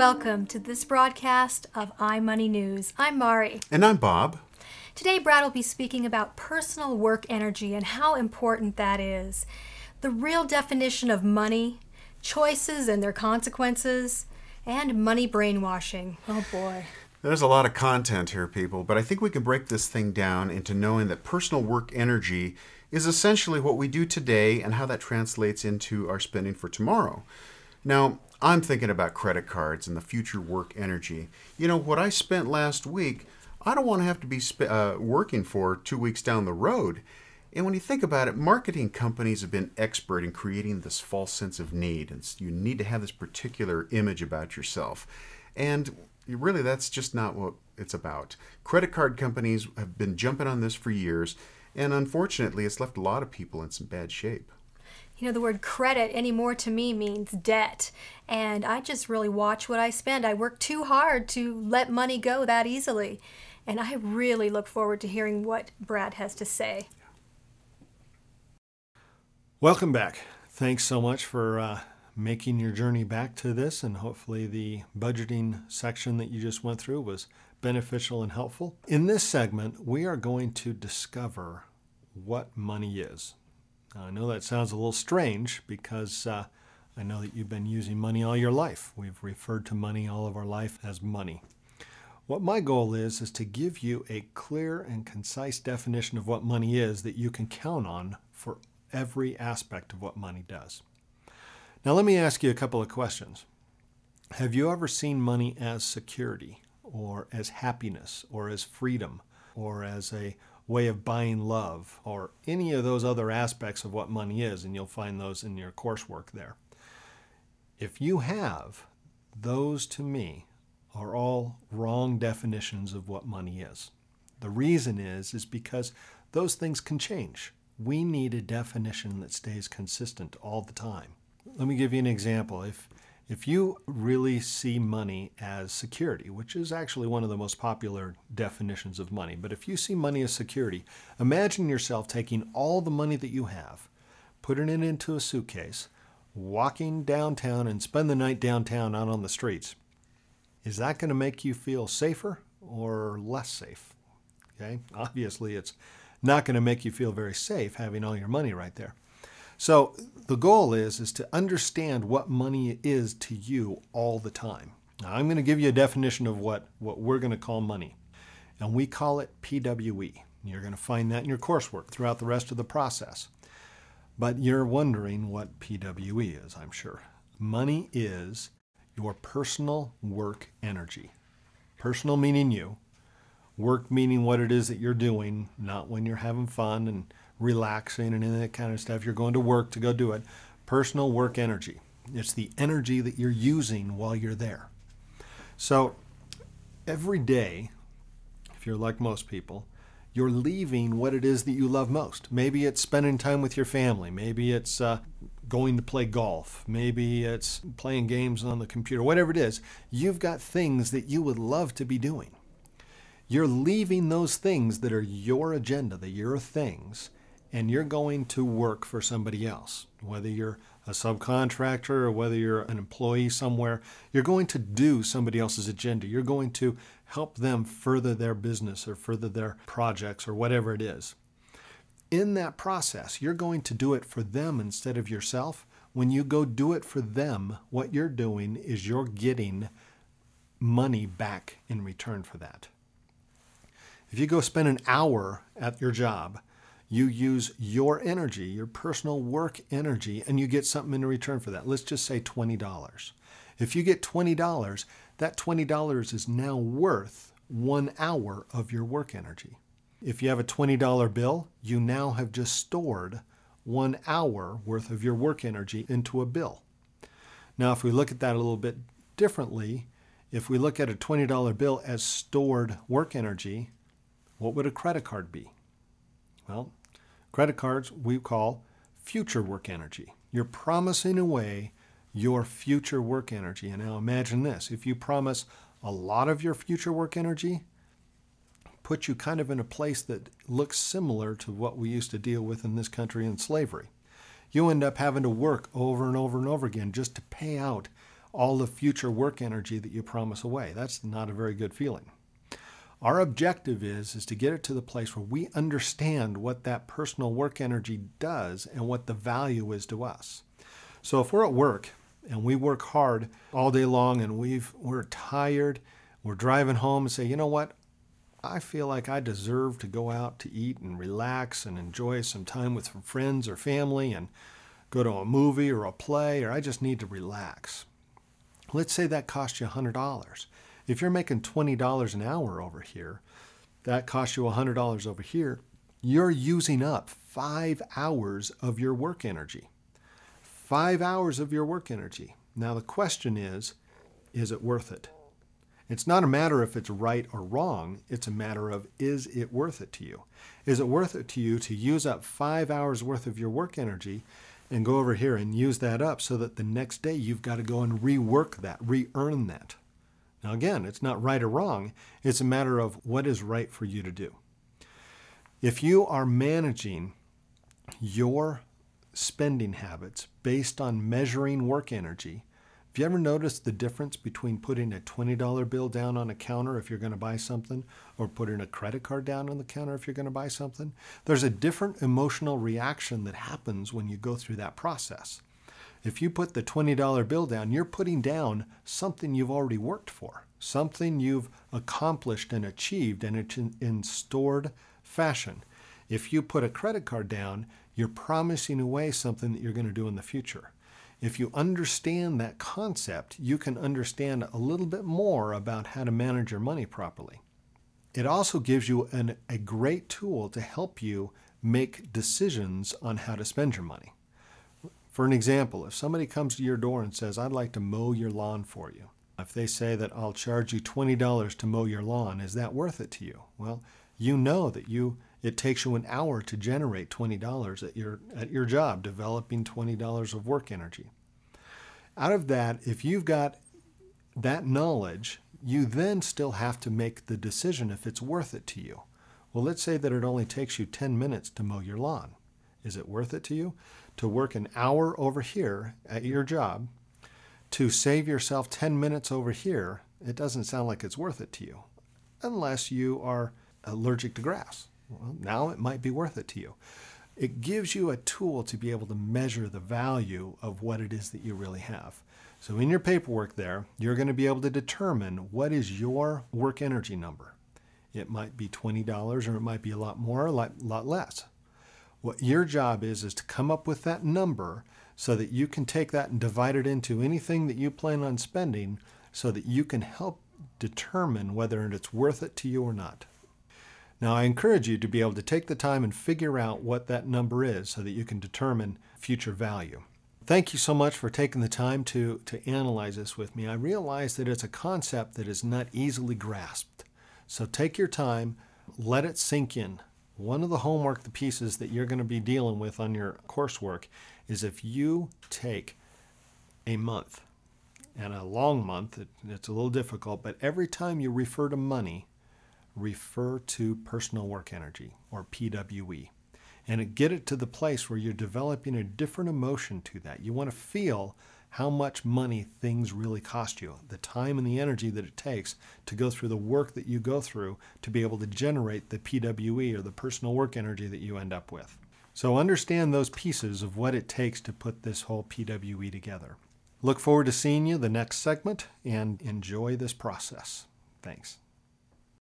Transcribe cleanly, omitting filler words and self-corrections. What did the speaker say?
welcome to this broadcast of iMoney News. I'm Mari. And I'm Bob. Today, Brad will be speaking about personal work energy and how important that is. The real definition of money, choices and their consequences, and money brainwashing. Oh boy. There's a lot of content here, people, but I think we can break this thing down into knowing that personal work energy is essentially what we do today and how that translates into our spending for tomorrow. Now, I'm thinking about credit cards and the future work energy. You know, what I spent last week, I don't want to have to be working for 2 weeks down the road. And when you think about it, marketing companies have been expert in creating this false sense of need. And you need to have this particular image about yourself. And really, that's just not what it's about. Credit card companies have been jumping on this for years. And unfortunately, it's left a lot of people in some bad shape. You know, the word credit anymore to me means debt. And I just really watch what I spend. I work too hard to let money go that easily. And I really look forward to hearing what Brad has to say. Welcome back. Thanks so much for making your journey back to this. And hopefully the budgeting section that you just went through was beneficial and helpful. In this segment, we are going to discover what money is. Now, I know that sounds a little strange because I know that you've been using money all your life. We've referred to money all of our life as money. What my goal is to give you a clear and concise definition of what money is that you can count on for every aspect of what money does. Now, let me ask you a couple of questions. Have you ever seen money as security, or as happiness, or as freedom, or as a way of buying love, or any of those other aspects of what money is? And you'll find those in your coursework there. If you have, those to me are all wrong definitions of what money is. The reason is because those things can change. We need a definition that stays consistent all the time. Let me give you an example. If you really see money as security, which is actually one of the most popular definitions of money, but if you see money as security, imagine yourself taking all the money that you have, putting it into a suitcase, walking downtown and spend the night downtown out on the streets. Is that going to make you feel safer or less safe? Okay, obviously it's not going to make you feel very safe having all your money right there. So the goal is to understand what money is to you all the time. Now, I'm going to give you a definition of what we're going to call money, and we call it PWE. You're going to find that in your coursework throughout the rest of the process. But you're wondering what PWE is, I'm sure. Money is your personal work energy. Personal meaning you. Work meaning what it is that you're doing, not when you're having fun and relaxing and any of that kind of stuff. You're going to work to go do it. Personal work energy. It's the energy that you're using while you're there. So every day, if you're like most people, you're leaving what it is that you love most. Maybe it's spending time with your family. Maybe it's going to play golf. Maybe it's playing games on the computer. Whatever it is, you've got things that you would love to be doing. You're leaving those things that are your agenda, that your things, and you're going to work for somebody else. Whether you're a subcontractor or whether you're an employee somewhere, you're going to do somebody else's agenda. You're going to help them further their business or further their projects or whatever it is. In that process, you're going to do it for them instead of yourself. When you go do it for them, what you're doing is you're getting money back in return for that. If you go spend an hour at your job, you use your energy, your personal work energy, and you get something in return for that. Let's just say $20. If you get $20, that $20 is now worth 1 hour of your work energy. If you have a $20 bill, you now have just stored 1 hour worth of your work energy into a bill. Now, if we look at that a little bit differently, if we look at a $20 bill as stored work energy, what would a credit card be? Well, credit cards we call future work energy. You're promising away your future work energy. And now imagine this. If you promise a lot of your future work energy, put you kind of in a place that looks similar to what we used to deal with in this country in slavery. You end up having to work over and over and over again just to pay out all the future work energy that you promise away. That's not a very good feeling. Our objective is to get it to the place where we understand what that personal work energy does and what the value is to us. So if we're at work and we work hard all day long and we're tired, we're driving home and say, you know what? I feel like I deserve to go out to eat and relax and enjoy some time with some friends or family and go to a movie or a play, or I just need to relax. Let's say that costs you $100. If you're making $20 an hour over here, that costs you $100 over here, you're using up 5 hours of your work energy. 5 hours of your work energy. Now the question is it worth it? It's not a matter if it's right or wrong. It's a matter of, is it worth it to you? Is it worth it to you to use up 5 hours worth of your work energy and go over here and use that up so that the next day you've got to go and rework that, re-earn that? Now again, it's not right or wrong. It's a matter of what is right for you to do. If you are managing your spending habits based on measuring work energy, have you ever noticed the difference between putting a $20 bill down on a counter if you're going to buy something or putting a credit card down on the counter if you're going to buy something? There's a different emotional reaction that happens when you go through that process. If you put the $20 bill down, you're putting down something you've already worked for, something you've accomplished and achieved, and it's in stored fashion. If you put a credit card down, you're promising away something that you're going to do in the future. If you understand that concept, you can understand a little bit more about how to manage your money properly. It also gives you a great tool to help you make decisions on how to spend your money. For an example, if somebody comes to your door and says, I'd like to mow your lawn for you. If they say that I'll charge you $20 to mow your lawn, is that worth it to you? Well, you know that it takes you an hour to generate $20 at your job, developing $20 of work energy. Out of that, if you've got that knowledge, you then still have to make the decision if it's worth it to you. Well, let's say that it only takes you 10 minutes to mow your lawn. Is it worth it to you to work an hour over here at your job to save yourself 10 minutes over here? It doesn't sound like it's worth it to you, unless you are allergic to grass. Well, now it might be worth it to you. It gives you a tool to be able to measure the value of what it is that you really have. So in your paperwork there, you're going to be able to determine what is your work energy number. It might be $20 or it might be a lot more or a lot less. What your job is to come up with that number so that you can take that and divide it into anything that you plan on spending so that you can help determine whether it's worth it to you or not. Now, I encourage you to be able to take the time and figure out what that number is so that you can determine future value. Thank you so much for taking the time to analyze this with me. I realize that it's a concept that is not easily grasped. So take your time, let it sink in. One of the homework, the pieces that you're going to be dealing with on your coursework is if you take a month, and a long month, it's a little difficult, but every time you refer to money, refer to personal work energy, or PWE, and get it to the place where you're developing a different emotion to that. You want to feel how much money things really cost you, the time and the energy that it takes to go through the work that you go through to be able to generate the PWE, or the personal work energy, that you end up with. So understand those pieces of what it takes to put this whole PWE together. Look forward to seeing you the next segment, and enjoy this process. Thanks.